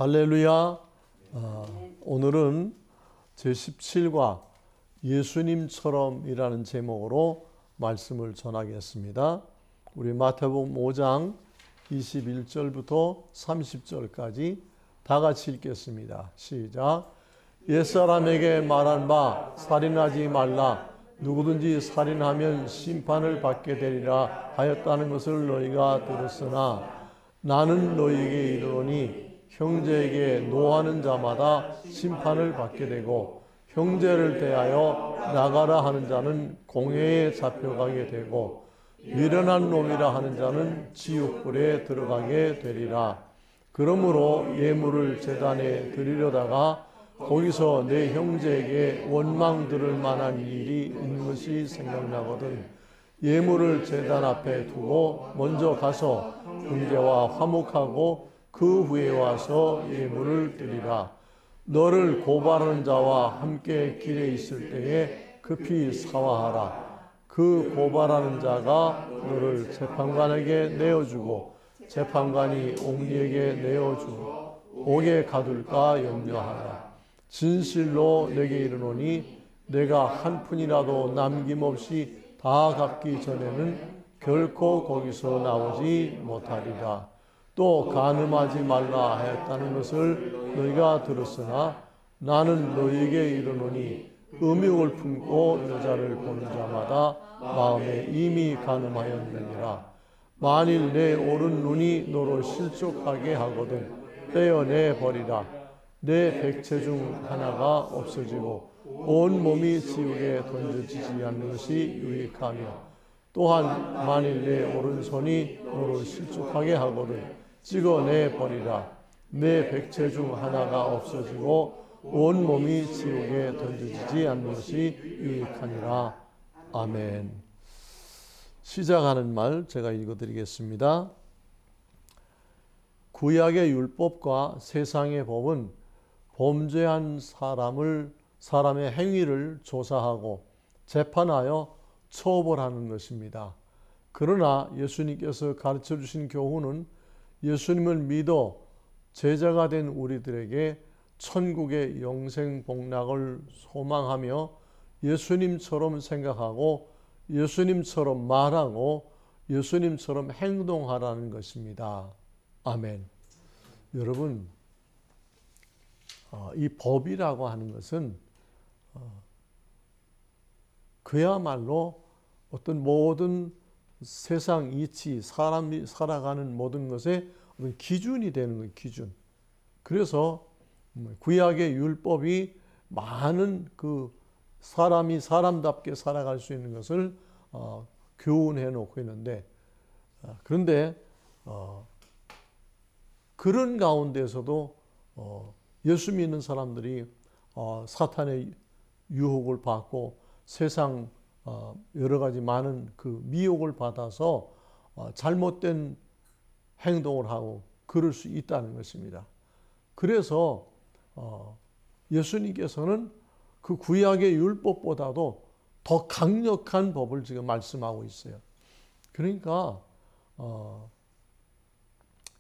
할렐루야. 오늘은 제17과 예수님처럼이라는 제목으로 말씀을 전하겠습니다. 우리 마태복음 5장 21절부터 30절까지 다 같이 읽겠습니다. 시작. 옛사람에게 말한 바 살인하지 말라. 누구든지 살인하면 심판을 받게 되리라 하였다는 것을 너희가 들었으나 나는 너희에게 이르노니 형제에게 노하는 자마다 심판을 받게 되고 형제를 대하여 나가라 하는 자는 공회에 잡혀가게 되고 미련한 놈이라 하는 자는 지옥불에 들어가게 되리라. 그러므로 예물을 제단에 드리려다가 거기서 내 형제에게 원망 들을 만한 일이 있는 것이 생각나거든 예물을 제단 앞에 두고 먼저 가서 형제와 화목하고 그 후에 와서 예물을 드리라. 너를 고발하는 자와 함께 길에 있을 때에 급히 사화하라. 그 고발하는 자가 너를 재판관에게 내어주고 재판관이 옥리에게 내어주고 옥에 가둘까 염려하라. 진실로 내게 이르노니 내가 한 푼이라도 남김없이 다 갚기 전에는 결코 거기서 나오지 못하리라. 또 간음하지 말라 하였다는 것을 너희가 들었으나 나는 너희에게 이르노니 음욕을 품고 여자를 보는 자마다 마음에 이미 간음하였느니라. 만일 내 오른 눈이 너로 실족하게 하거든 떼어내 버리라. 내 백체 중 하나가 없어지고 온 몸이 지옥에 던져지지 않는 것이 유익하며 또한 만일 내 오른손이 너로 실족하게 하거든 찍어내 버리라. 내 백체 중 하나가 없어지고 온 몸이 지옥에 던져지지 않는 것이 유익하니라. 아멘. 시작하는 말 제가 읽어드리겠습니다. 구약의 율법과 세상의 법은 범죄한 사람의 행위를 조사하고 재판하여 처벌하는 것입니다. 그러나 예수님께서 가르쳐 주신 교훈은 예수님을 믿어 제자가 된 우리들에게 천국의 영생 복락을 소망하며 예수님처럼 생각하고 예수님처럼 말하고 예수님처럼 행동하라는 것입니다. 아멘. 여러분, 이 법이라고 하는 것은 그야말로 어떤 모든 세상 이치, 사람이 살아가는 모든 것의 어떤 기준이 되는 거예요, 기준. 그래서 구약의 율법이 많은 그 사람이 사람답게 살아갈 수 있는 것을 교훈해 놓고 있는데, 그런데 그런 가운데서도 예수 믿는 사람들이 사탄의 유혹을 받고 세상 여러 가지 많은 그 미혹을 받아서 잘못된 행동을 하고 그럴 수 있다는 것입니다. 그래서 예수님께서는 그 구약의 율법보다도 더 강력한 법을 지금 말씀하고 있어요. 그러니까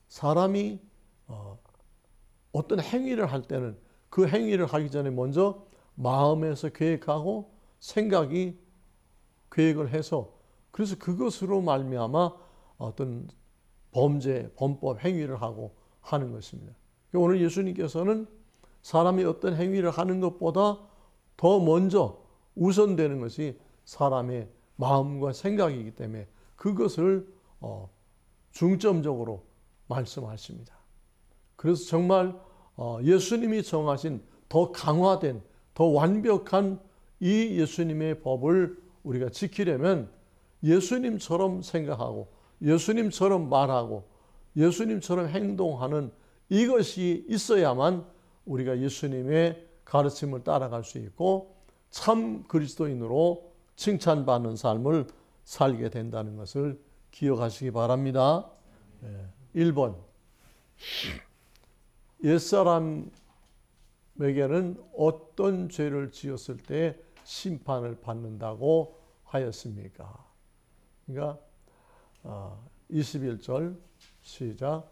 사람이 어떤 행위를 할 때는 그 행위를 하기 전에 먼저 마음에서 계획하고 생각이 계획을 해서 그래서 그것으로 말미암아 어떤 범죄, 범법 행위를 하고 하는 것입니다. 오늘 예수님께서는 사람이 어떤 행위를 하는 것보다 더 먼저 우선되는 것이 사람의 마음과 생각이기 때문에 그것을 중점적으로 말씀하십니다. 그래서 정말 예수님이 정하신 더 강화된, 더 완벽한 이 예수님의 법을 우리가 지키려면 예수님처럼 생각하고 예수님처럼 말하고 예수님처럼 행동하는 이것이 있어야만 우리가 예수님의 가르침을 따라갈 수 있고 참 그리스도인으로 칭찬받는 삶을 살게 된다는 것을 기억하시기 바랍니다. 1번. 옛사람에게는 어떤 죄를 지었을 때 심판을 받는다고 하였습니까? 그러니까 21절 시작.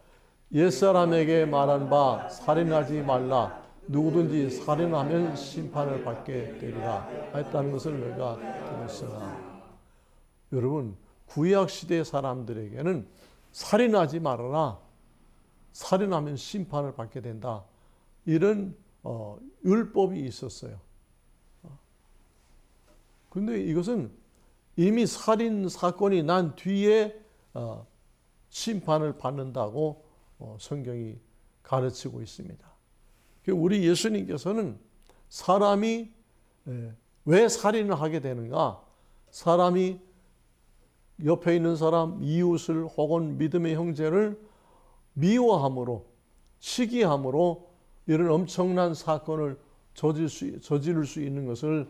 옛사람에게 말한 바 살인하지 말라. 누구든지 살인하면 심판을 받게 되리라 했다는 것을 너희가 들었으나. 여러분, 구약시대 사람들에게는 살인하지 말아라. 살인하면 심판을 받게 된다. 이런 율법이 있었어요. 그런데 이것은 이미 살인 사건이 난 뒤에 심판을 받는다고 성경이 가르치고 있습니다. 우리 예수님께서는 사람이 왜 살인을 하게 되는가? 사람이 옆에 있는 사람, 이웃을 혹은 믿음의 형제를 미워함으로, 시기함으로 이런 엄청난 사건을 저지를 수 있는 것을,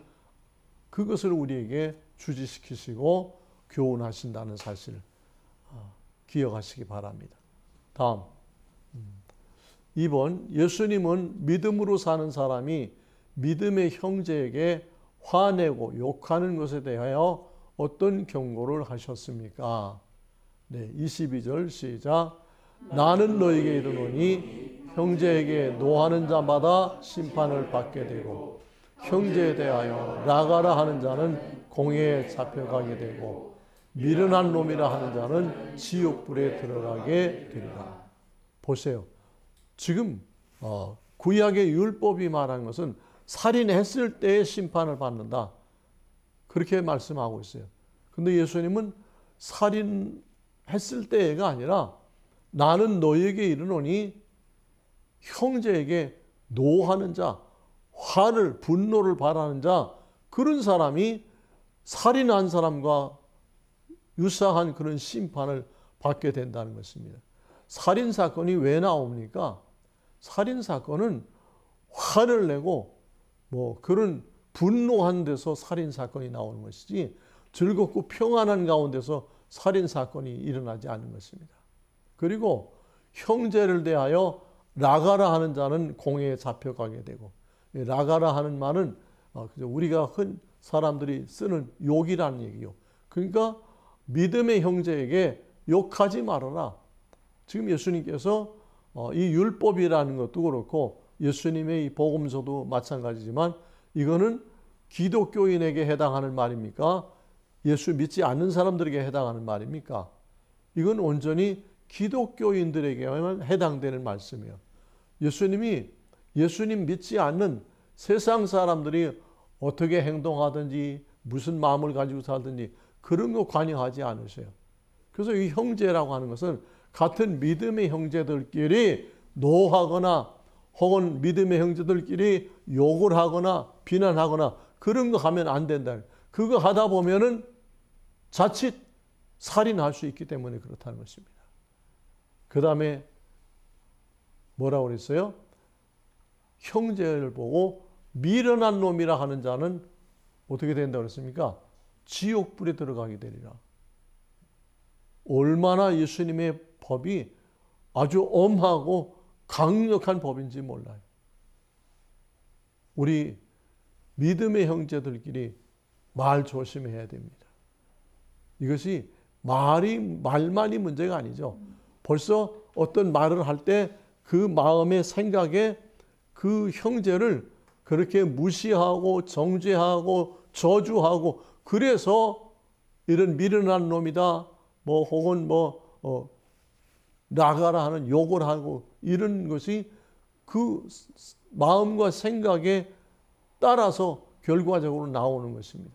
그것을 우리에게 주지시키시고 교훈하신다는 사실 기억하시기 바랍니다. 다음 2번, 예수님은 믿음으로 사는 사람이 믿음의 형제에게 화내고 욕하는 것에 대하여 어떤 경고를 하셨습니까? 네, 22절 시작. 나는 너에게 이르노니 형제에게 노하는 자마다 심판을 받게 되고 형제에 대하여 나가라 하는 자는 공회에 잡혀가게 되고 미련한 놈이라 하는 자는 지옥불에 들어가게 되리라. 보세요. 지금 구약의 율법이 말하는 것은 살인했을 때의 심판을 받는다. 그렇게 말씀하고 있어요. 근데 예수님은 살인했을 때가 아니라 나는 너에게 이르노니 형제에게 노하는 자, 화를, 분노를 바라는 자, 그런 사람이 살인한 사람과 유사한 그런 심판을 받게 된다는 것입니다. 살인사건이 왜 나옵니까? 살인사건은 화를 내고 그런 분노한 데서 살인사건이 나오는 것이지 즐겁고 평안한 가운데서 살인사건이 일어나지 않는 것입니다. 그리고 형제를 대하여 나가라 하는 자는 공회에 잡혀가게 되고, 나가라 하는 말은 우리가 흔 사람들이 쓰는 욕이라는 얘기요. 그러니까 믿음의 형제에게 욕하지 말아라. 지금 예수님께서 이 율법이라는 것도 그렇고 예수님의 이 복음서도 마찬가지지만 이거는 기독교인에게 해당하는 말입니까? 예수 믿지 않는 사람들에게 해당하는 말입니까? 이건 온전히 기독교인들에게만 해당되는 말씀이에요. 예수님 믿지 않는 세상 사람들이 어떻게 행동하든지 무슨 마음을 가지고 살든지 그런 거 관여하지 않으세요. 그래서 이 형제라고 하는 것은 같은 믿음의 형제들끼리 노하거나 혹은 믿음의 형제들끼리 욕을 하거나 비난하거나 그런 거 하면 안 된다. 그거 하다 보면은 자칫 살인할 수 있기 때문에 그렇다는 것입니다. 그 다음에 뭐라고 그랬어요? 형제를 보고 미련한 놈이라 하는 자는 어떻게 된다고 그랬습니까? 지옥불에 들어가게 되리라. 얼마나 예수님의 법이 아주 엄하고 강력한 법인지 몰라요. 우리 믿음의 형제들끼리 말 조심해야 됩니다. 이것이 말만이 문제가 아니죠. 벌써 어떤 말을 할 때 그 마음의 생각에 그 형제를 그렇게 무시하고 정죄하고 저주하고 그래서 이런 미련한 놈이다 혹은 나가라 하는 욕을 하고 이런 것이 그 마음과 생각에 따라서 결과적으로 나오는 것입니다.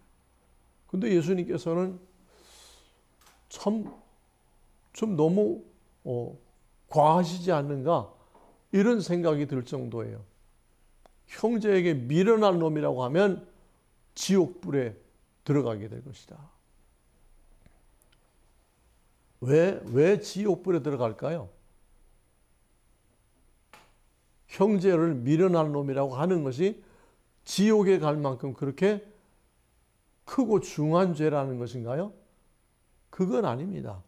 근데 예수님께서는 좀 너무 과하시지 않는가 이런 생각이 들 정도예요. 형제에게 미련한 놈이라고 하면 지옥불에 들어가게 될 것이다. 왜 지옥불에 들어갈까요? 형제를 미련한 놈이라고 하는 것이 지옥에 갈 만큼 그렇게 크고 중한 죄라는 것인가요? 그건 아닙니다.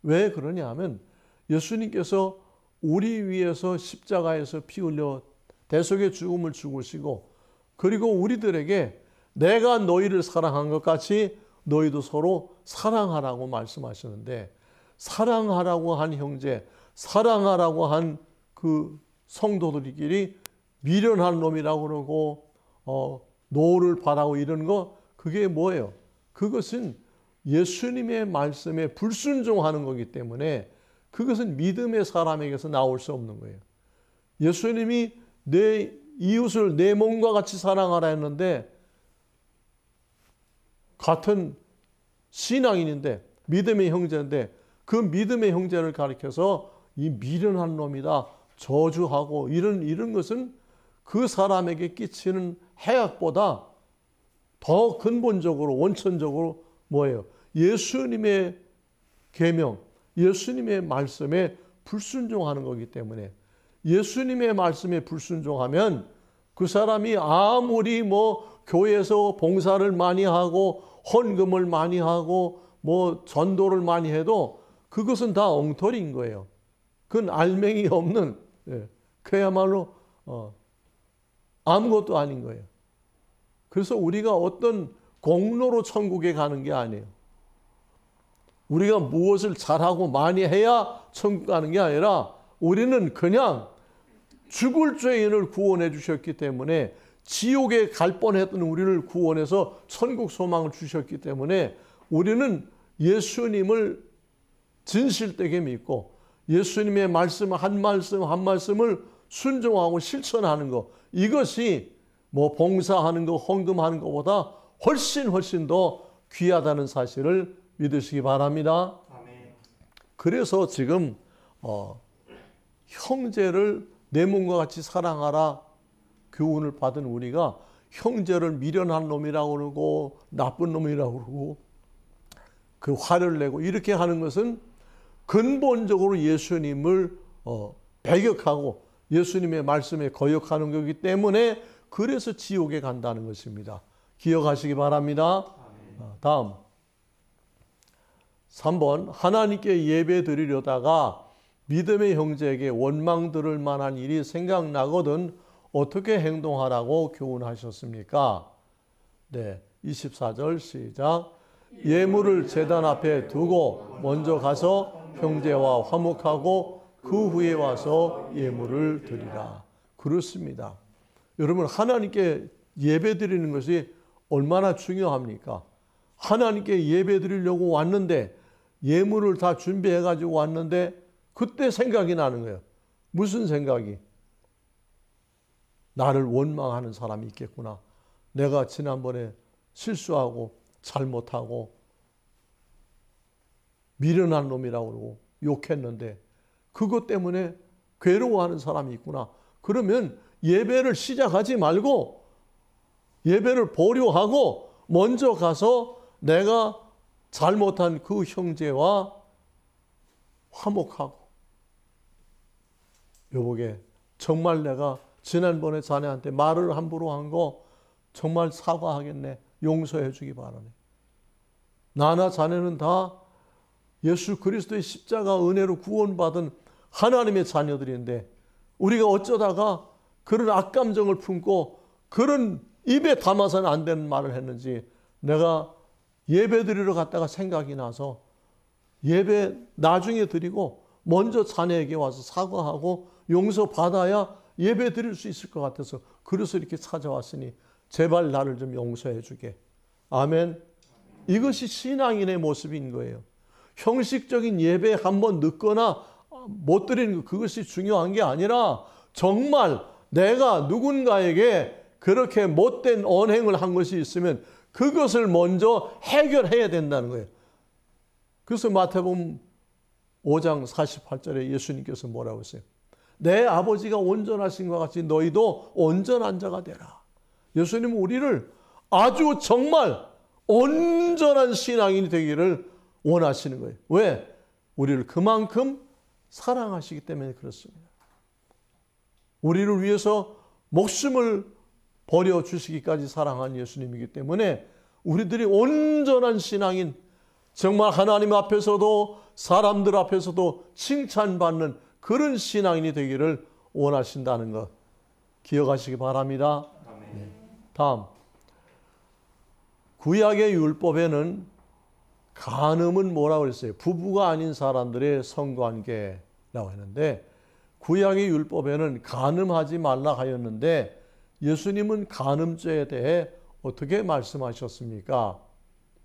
왜 그러냐 하면 예수님께서 우리 위해서 십자가에서 피 흘려 대속의 죽음을 죽으시고 그리고 우리들에게 내가 너희를 사랑한 것 같이 너희도 서로 사랑하라고 말씀하셨는데 사랑하라고 한 형제, 사랑하라고 한 그 성도들끼리 미련한 놈이라고 그러고 노를 바라고 이런 거 그게 뭐예요? 그것은 예수님의 말씀에 불순종하는 거기 때문에 그것은 믿음의 사람에게서 나올 수 없는 거예요. 예수님이 내 이웃을 내 몸과 같이 사랑하라 했는데 같은 신앙인인데 믿음의 형제인데 그 믿음의 형제를 가리켜서 이 미련한 놈이다 저주하고 이런 것은 그 사람에게 끼치는 해악보다 더 근본적으로 원천적으로 뭐예요? 예수님의 계명, 예수님의 말씀에 불순종하는 거기 때문에 예수님의 말씀에 불순종하면 그 사람이 아무리 뭐 교회에서 봉사를 많이 하고 헌금을 많이 하고 뭐 전도를 많이 해도 그것은 다 엉터리인 거예요. 그건 알맹이 없는 그야말로 아무것도 아닌 거예요. 그래서 우리가 어떤 공로로 천국에 가는 게 아니에요. 우리가 무엇을 잘하고 많이 해야 천국 가는 게 아니라 우리는 그냥 죽을 죄인을 구원해 주셨기 때문에 지옥에 갈 뻔했던 우리를 구원해서 천국 소망을 주셨기 때문에 우리는 예수님을 진실되게 믿고 예수님의 말씀 한 말씀 한 말씀을 순종하고 실천하는 것, 이것이 뭐 봉사하는 거 헌금하는 것보다 훨씬 더 귀하다는 사실을 믿으시기 바랍니다. 아멘. 그래서 지금 형제를 내 몸과 같이 사랑하라 교훈을 받은 우리가 형제를 미련한 놈이라고 그러고 나쁜 놈이라고 그러고 그 화를 내고 이렇게 하는 것은 근본적으로 예수님을 배격하고 예수님의 말씀에 거역하는 거기 때문에 그래서 지옥에 간다는 것입니다. 기억하시기 바랍니다. 다음 3번 하나님께 예배 드리려다가 믿음의 형제에게 원망 들을 만한 일이 생각나거든 어떻게 행동하라고 교훈하셨습니까? 네, 24절 시작. 예물을 제단 앞에 두고 먼저 가서 형제와 화목하고 그 후에 와서 예물을 드리라. 그렇습니다. 여러분 하나님께 예배 드리는 것이 얼마나 중요합니까? 하나님께 예배 드리려고 왔는데 예물을 다 준비해 가지고 왔는데 그때 생각이 나는 거예요. 무슨 생각이? 나를 원망하는 사람이 있겠구나. 내가 지난번에 실수하고 잘못하고 미련한 놈이라고 그러고 욕했는데 그것 때문에 괴로워하는 사람이 있구나. 그러면 예배를 시작하지 말고 예배를 보류하고 먼저 가서 내가 잘못한 그 형제와 화목하고 여보게 정말 내가 지난번에 자네한테 말을 함부로 한 거 정말 사과하겠네. 용서해 주기 바라네. 나나 자네는 다 예수 그리스도의 십자가 은혜로 구원받은 하나님의 자녀들인데 우리가 어쩌다가 그런 악감정을 품고 그런 입에 담아서는 안 되는 말을 했는지 내가 예배 드리러 갔다가 생각이 나서 예배 나중에 드리고 먼저 자네에게 와서 사과하고 용서받아야 예배 드릴 수 있을 것 같아서 그래서 이렇게 찾아왔으니 제발 나를 좀 용서해 주게. 아멘. 이것이 신앙인의 모습인 거예요. 형식적인 예배 한번 늦거나 못 드리는 것 그것이 중요한 게 아니라 정말 내가 누군가에게 그렇게 못된 언행을 한 것이 있으면 그것을 먼저 해결해야 된다는 거예요. 그래서 마태복음 5장 48절에 예수님께서 뭐라고 했어요? 내 아버지가 온전하신 것 같이 너희도 온전한 자가 되라. 예수님은 우리를 아주 정말 온전한 신앙인이 되기를 원하시는 거예요. 왜? 우리를 그만큼 사랑하시기 때문에 그렇습니다. 우리를 위해서 목숨을 버려주시기까지 사랑한 예수님이기 때문에 우리들이 온전한 신앙인, 정말 하나님 앞에서도 사람들 앞에서도 칭찬받는 그런 신앙인이 되기를 원하신다는 것 기억하시기 바랍니다. 네. 다음, 구약의 율법에는 간음은 뭐라고 그랬어요? 부부가 아닌 사람들의 성관계, 했는데 구약의 율법에는 간음하지 말라 하였는데 예수님은 간음죄에 대해 어떻게 말씀하셨습니까?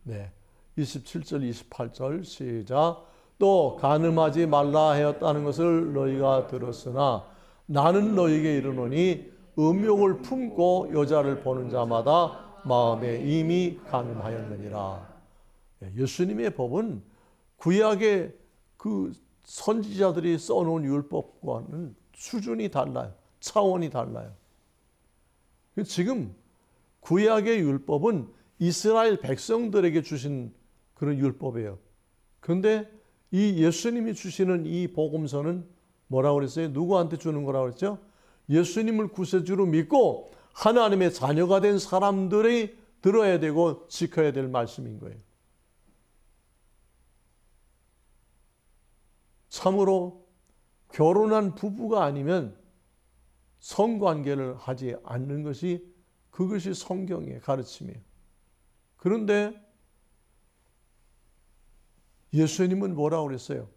네, 27절, 28절 시작. 또 간음하지 말라 하였다는 것을 너희가 들었으나 나는 너희에게 이르노니 음욕을 품고 여자를 보는 자마다 마음에 이미 간음하였느니라. 예수님의 법은 구약의 그 선지자들이 써놓은 율법과는 수준이 달라요. 차원이 달라요. 지금 구약의 율법은 이스라엘 백성들에게 주신 그런 율법이에요. 그런데 이 예수님이 주시는 이 복음서는 뭐라고 그랬어요? 누구한테 주는 거라고 그랬죠? 예수님을 구세주로 믿고 하나님의 자녀가 된 사람들이 들어야 되고 지켜야 될 말씀인 거예요. 참으로 결혼한 부부가 아니면 성관계를 하지 않는 것이 그것이 성경의 가르침이에요. 그런데 예수님은 뭐라고 그랬어요?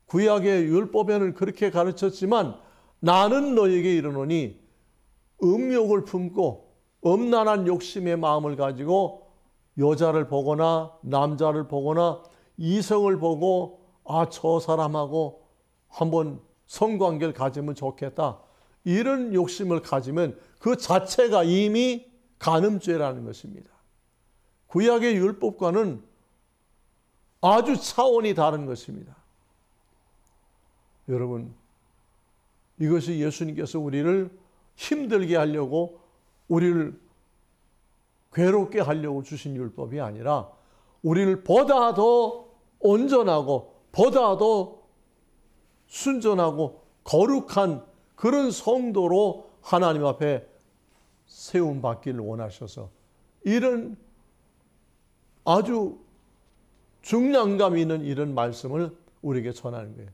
구약의 율법에는 그렇게 가르쳤지만 나는 너에게 이르노니 음욕을 품고 음란한 욕심의 마음을 가지고 여자를 보거나 남자를 보거나 이성을 보고 저 사람하고 한번 성관계를 가지면 좋겠다. 이런 욕심을 가지면 그 자체가 이미 간음죄라는 것입니다. 구약의 율법과는 아주 차원이 다른 것입니다. 여러분, 이것이 예수님께서 우리를 힘들게 하려고 우리를 괴롭게 하려고 주신 율법이 아니라 우리를 보다 더 온전하고 보다 더 순전하고 거룩한 그런 성도로 하나님 앞에 세움받기를 원하셔서 이런 아주 중량감 있는 이런 말씀을 우리에게 전하는 거예요.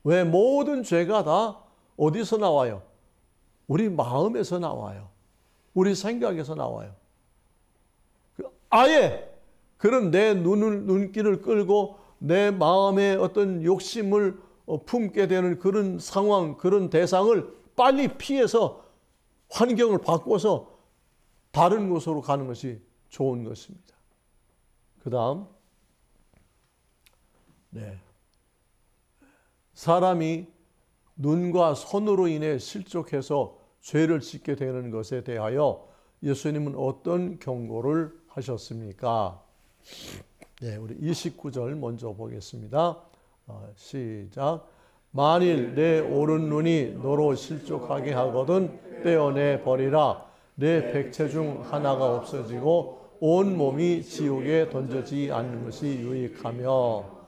왜? 모든 죄가 다 어디서 나와요? 우리 마음에서 나와요. 우리 생각에서 나와요. 아예 그런 내 눈길을 끌고 내 마음의 어떤 욕심을 품게 되는 그런 상황, 그런 대상을 빨리 피해서 환경을 바꿔서 다른 곳으로 가는 것이 좋은 것입니다. 그 다음, 사람이 눈과 손으로 인해 실족해서 죄를 짓게 되는 것에 대하여 예수님은 어떤 경고를 하셨습니까? 우리 29절 먼저 보겠습니다. 시작. 만일 내 오른 눈이 너로 실족하게 하거든 떼어내 버리라. 내 백체 중 하나가 없어지고 온 몸이 지옥에 던져지지 않는 것이 유익하며.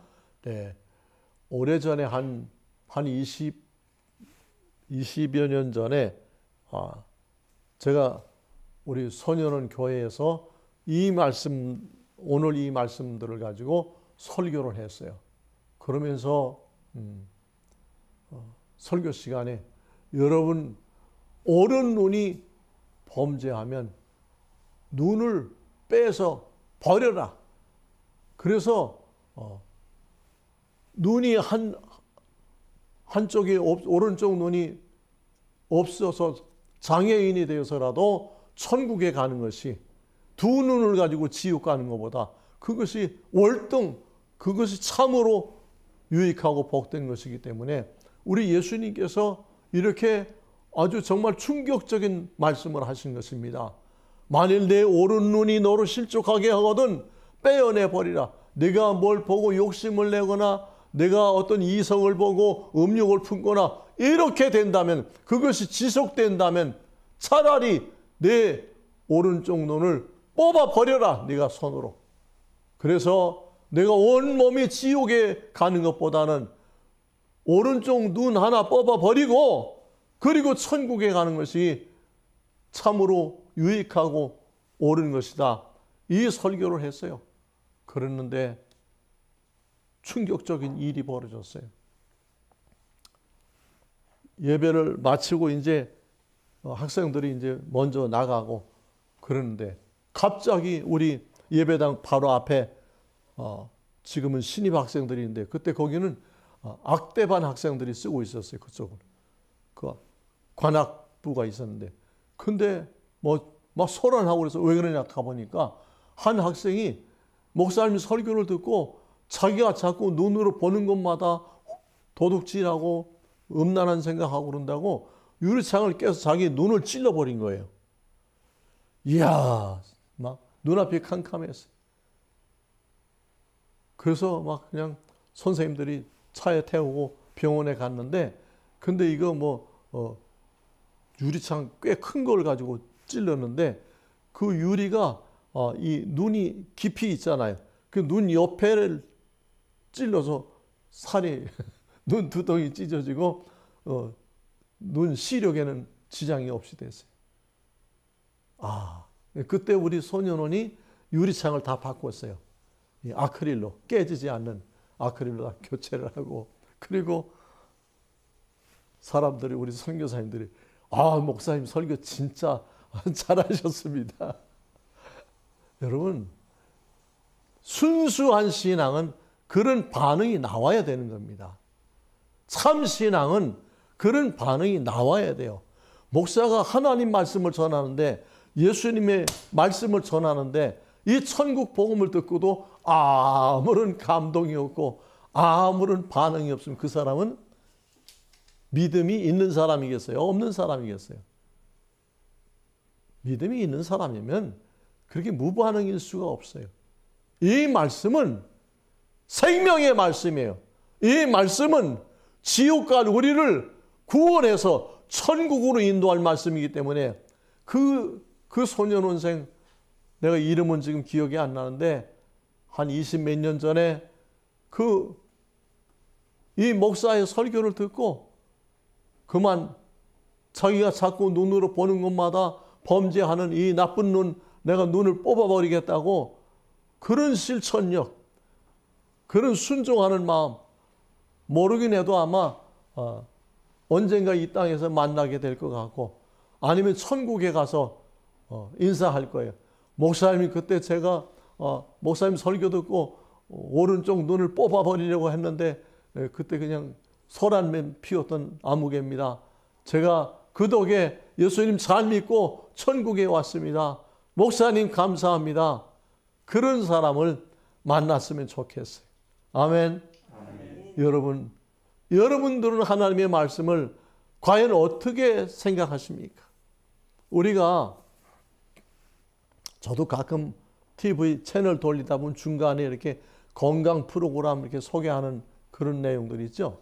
오래전에 한 20여 년 전에 제가 우리 소년원 교회에서 오늘 이 말씀들을 가지고 설교를 했어요. 그러면서 설교 시간에 여러분 오른 눈이 범죄하면 눈을 빼서 버려라. 그래서 눈이 한쪽이 오른쪽 눈이 없어서 장애인이 되어서라도 천국에 가는 것이 두 눈을 가지고 지옥 가는 것보다 그것이 월등 그것이 참으로 유익하고 복된 것이기 때문에 우리 예수님께서 이렇게 아주 정말 충격적인 말씀을 하신 것입니다. 만일 내 오른 눈이 너로 실족하게 하거든 빼어내 버리라. 내가 뭘 보고 욕심을 내거나 내가 어떤 이성을 보고 음욕을 품거나 이렇게 된다면 그것이 지속된다면 차라리 내 오른쪽 눈을 뽑아 버려라. 네가 손으로. 그래서 내가 온몸이 지옥에 가는 것보다는 오른쪽 눈 하나 뽑아 버리고 그리고 천국에 가는 것이 참으로 유익하고 옳은 것이다. 이 설교를 했어요. 그랬는데 충격적인 일이 벌어졌어요. 예배를 마치고 이제 학생들이 이제 먼저 나가고 그러는데 갑자기 우리 예배당 바로 앞에 지금은 신입 학생들이 있는데 그때 거기는 악대반 학생들이 쓰고 있었어요. 그쪽은. 그 관악부가 있었는데. 근데 막 소란하고 그래서 왜 그러냐 가보니까 한 학생이 목사님 설교를 듣고 자기가 자꾸 눈으로 보는 것마다 도둑질하고 음란한 생각하고 그런다고 유리창을 깨서 자기 눈을 찔러버린 거예요. 이야, 막 눈앞이 캄캄했어요. 그래서 막 그냥 선생님들이 차에 태우고 병원에 갔는데, 근데 이거 유리창 꽤 큰 걸 가지고 찔렀는데, 그 유리가 이 눈이 깊이 있잖아요. 그 눈 옆에를 찔러서 살이 눈 두덩이 찢어지고 눈 시력에는 지장이 없이 됐어요. 그때 우리 소년원이 유리창을 다 바꿨어요. 이 아크릴로, 깨지지 않는 아크릴로 다 교체를 하고, 그리고 사람들이, 우리 선교사님들이 목사님 설교 진짜 잘하셨습니다. 여러분, 순수한 신앙은 그런 반응이 나와야 되는 겁니다. 참 신앙은 그런 반응이 나와야 돼요. 목사가 하나님 말씀을 전하는데, 예수님의 말씀을 전하는데 이 천국 복음을 듣고도 아무런 감동이 없고 아무런 반응이 없으면 그 사람은 믿음이 있는 사람이겠어요? 없는 사람이겠어요? 믿음이 있는 사람이면 그렇게 무반응일 수가 없어요. 이 말씀은 생명의 말씀이에요. 이 말씀은 지옥 갈 우리를 구원해서 천국으로 인도할 말씀이기 때문에 그 소년원생, 내가 이름은 지금 기억이 안 나는데 한 20몇 년 전에 이 목사의 설교를 듣고 그만 자기가 자꾸 눈으로 보는 것마다 범죄하는 이 나쁜 눈, 내가 눈을 뽑아버리겠다고, 그런 실천력, 그런 순종하는 마음, 모르긴 해도 아마 언젠가 이 땅에서 만나게 될 것 같고, 아니면 천국에 가서 인사할 거예요. 목사님이 그때 제가 목사님 설교 듣고 오른쪽 눈을 뽑아버리려고 했는데 그때 그냥 소란맨 피웠던 아무개입니다. 제가 그 덕에 예수님 잘 믿고 천국에 왔습니다. 목사님 감사합니다. 그런 사람을 만났으면 좋겠어요. 아멘. 여러분들은 하나님의 말씀을 과연 어떻게 생각하십니까? 저도 가끔 TV 채널 돌리다 보면 중간에 이렇게 건강 프로그램 이렇게 소개하는 그런 내용들이 있죠.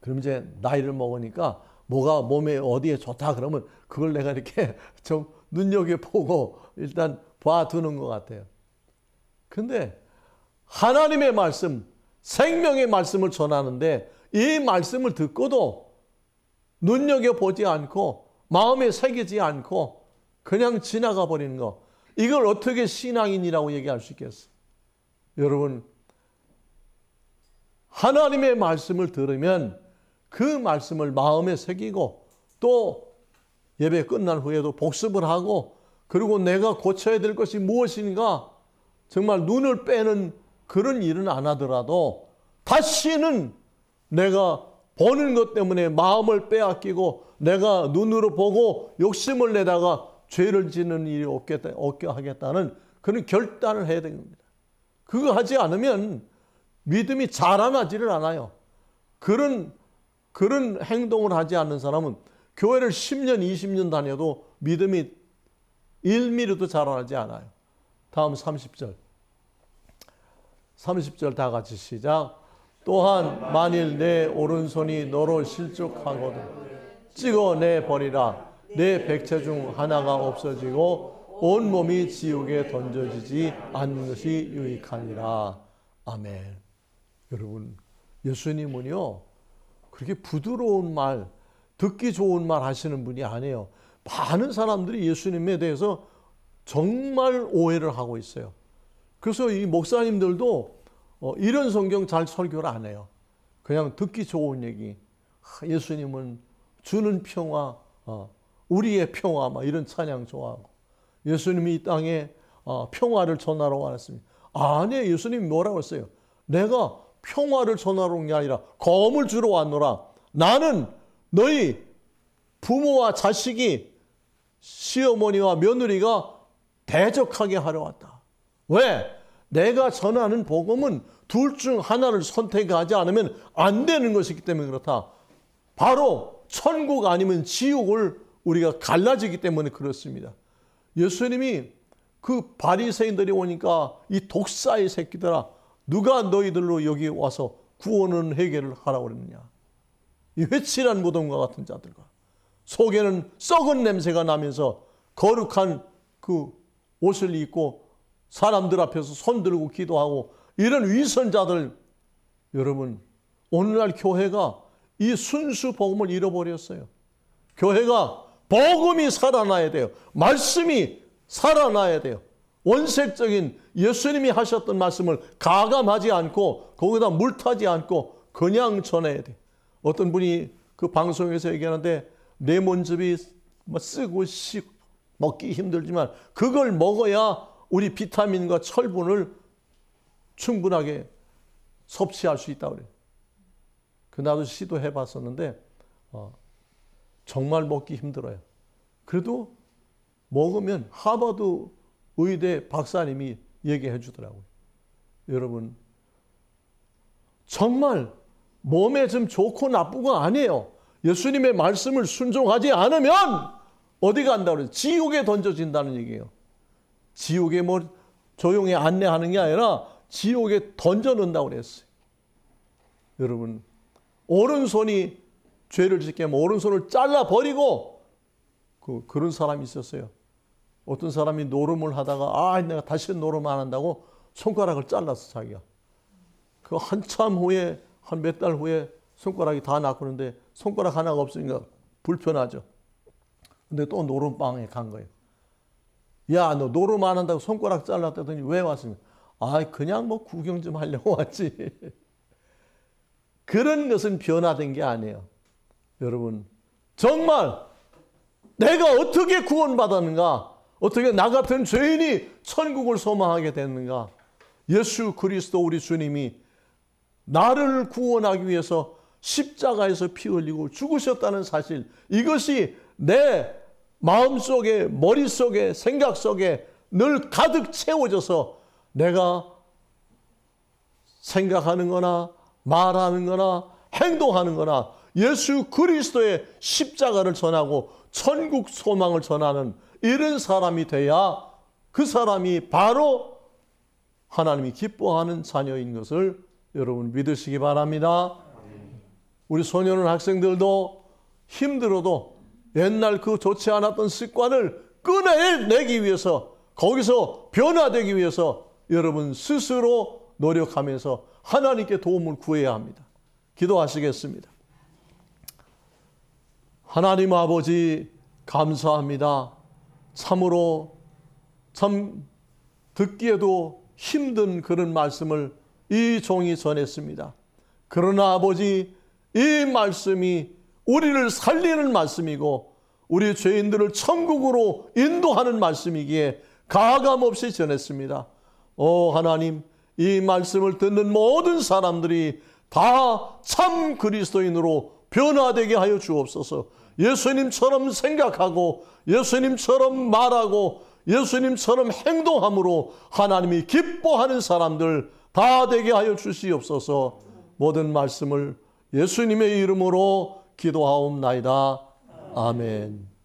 그럼 이제 나이를 먹으니까 뭐가 몸에 어디에 좋다 그러면 그걸 내가 이렇게 좀 눈여겨보고 일단 봐두는 것 같아요. 근데 하나님의 말씀, 생명의 말씀을 전하는데 이 말씀을 듣고도 눈여겨보지 않고 마음에 새기지 않고 그냥 지나가 버리는 거, 이걸 어떻게 신앙인이라고 얘기할 수 있겠어요? 여러분, 하나님의 말씀을 들으면 그 말씀을 마음에 새기고 또 예배 끝난 후에도 복습을 하고, 그리고 내가 고쳐야 될 것이 무엇인가 정말 눈을 빼는 그런 일은 안 하더라도 다시는 내가 보는 것 때문에 마음을 빼앗기고 내가 눈으로 보고 욕심을 내다가 죄를 짓는 일이 없게 하겠다는 그런 결단을 해야 됩니다. 그거 하지 않으면 믿음이 자라나지를 않아요. 그런 행동을 하지 않는 사람은 교회를 10년, 20년 다녀도 믿음이 1mm도 자라나지 않아요. 다음 30절. 30절 다 같이 시작. 또한 만일 내 오른손이 너로 실족하거든 찍어내버리라. 내 백체 중 하나가 없어지고 온 몸이 지옥에 던져지지 않는 것이 유익하니라. 아멘. 여러분, 예수님은요 그렇게 부드러운 말, 듣기 좋은 말 하시는 분이 아니에요. 많은 사람들이 예수님에 대해서 정말 오해를 하고 있어요. 그래서 이 목사님들도 이런 성경 잘 설교를 안 해요. 그냥 듣기 좋은 얘기, 예수님은 주는 평화, 우리의 평화, 막 이런 찬양 좋아하고, 예수님이 이 땅에 평화를 전하러 왔습니다. 아니, 예수님이 뭐라고 했어요? 내가 평화를 전하러 온 게 아니라 검을 주러 왔노라. 나는 너희 부모와 자식이, 시어머니와 며느리가 대적하게 하러 왔다. 왜? 내가 전하는 복음은 둘 중 하나를 선택하지 않으면 안 되는 것이기 때문에 그렇다. 바로 천국 아니면 지옥을 우리가 갈라지기 때문에 그렇습니다. 예수님이 그 바리새인들이 오니까 이 독사의 새끼들아, 누가 너희들로 여기 와서 구원은 해결을 하라고 그랬느냐. 이 회칠한 무덤과 같은 자들과 속에는 썩은 냄새가 나면서 거룩한 그 옷을 입고 사람들 앞에서 손 들고 기도하고 이런 위선자들, 여러분, 오늘날 교회가 이 순수 복음을 잃어버렸어요. 교회가 복음이 살아나야 돼요. 말씀이 살아나야 돼요. 원색적인 예수님이 하셨던 말씀을 가감하지 않고 거기다 물타지 않고 그냥 전해야 돼요. 어떤 분이 그 방송에서 얘기하는데 레몬즙이 쓰고 먹기 힘들지만 그걸 먹어야 우리 비타민과 철분을 충분하게 섭취할 수 있다고 그래요. 나도 시도해 봤었는데 정말 먹기 힘들어요. 그래도 먹으면 하버드 의대 박사님이 얘기해 주더라고요. 여러분, 정말 몸에 좀 좋고 나쁘고 아니에요. 예수님의 말씀을 순종하지 않으면 어디 간다고 그래요? 지옥에 던져진다는 얘기예요. 지옥에 뭐 조용히 안내하는 게 아니라 지옥에 던져놓는다고 그랬어요. 여러분, 오른손이 죄를 짓게 하면 오른손을 잘라버리고 그런 사람이 있었어요. 어떤 사람이 노름을 하다가 내가 다시 노름 안 한다고 손가락을 잘랐어, 자기가. 그 한참 후에, 한 몇 달 후에 손가락이 다 났고 그런데 손가락 하나가 없으니까 불편하죠. 근데 또 노름방에 간 거예요. 야, 너 노름 안 한다고 손가락 잘랐다더니 왜 왔습니까? 그냥 뭐 구경 좀 하려고 왔지. 그런 것은 변화된 게 아니에요. 여러분, 정말 내가 어떻게 구원받았는가? 어떻게 나 같은 죄인이 천국을 소망하게 됐는가? 예수 그리스도 우리 주님이 나를 구원하기 위해서 십자가에서 피 흘리고 죽으셨다는 사실, 이것이 내 마음속에, 머릿속에, 생각 속에 늘 가득 채워져서 내가 생각하는 거나 말하는 거나 행동하는 거나 예수 그리스도의 십자가를 전하고 천국 소망을 전하는 이런 사람이 돼야 그 사람이 바로 하나님이 기뻐하는 자녀인 것을 여러분 믿으시기 바랍니다. 우리 소년은 학생들도 힘들어도 옛날 그 좋지 않았던 습관을 끊어내기 위해서, 거기서 변화되기 위해서 여러분 스스로 노력하면서 하나님께 도움을 구해야 합니다. 기도하시겠습니다. 하나님 아버지, 감사합니다. 참으로 참 듣기에도 힘든 그런 말씀을 이 종이 전했습니다. 그러나 아버지, 이 말씀이 우리를 살리는 말씀이고 우리 죄인들을 천국으로 인도하는 말씀이기에 가감없이 전했습니다. 하나님, 이 말씀을 듣는 모든 사람들이 다 참 그리스도인으로 변화되게 하여 주옵소서. 예수님처럼 생각하고 예수님처럼 말하고 예수님처럼 행동함으로 하나님이 기뻐하는 사람들 다 되게 하여 주시옵소서. 모든 말씀을 예수님의 이름으로 기도하옵나이다. 아멘.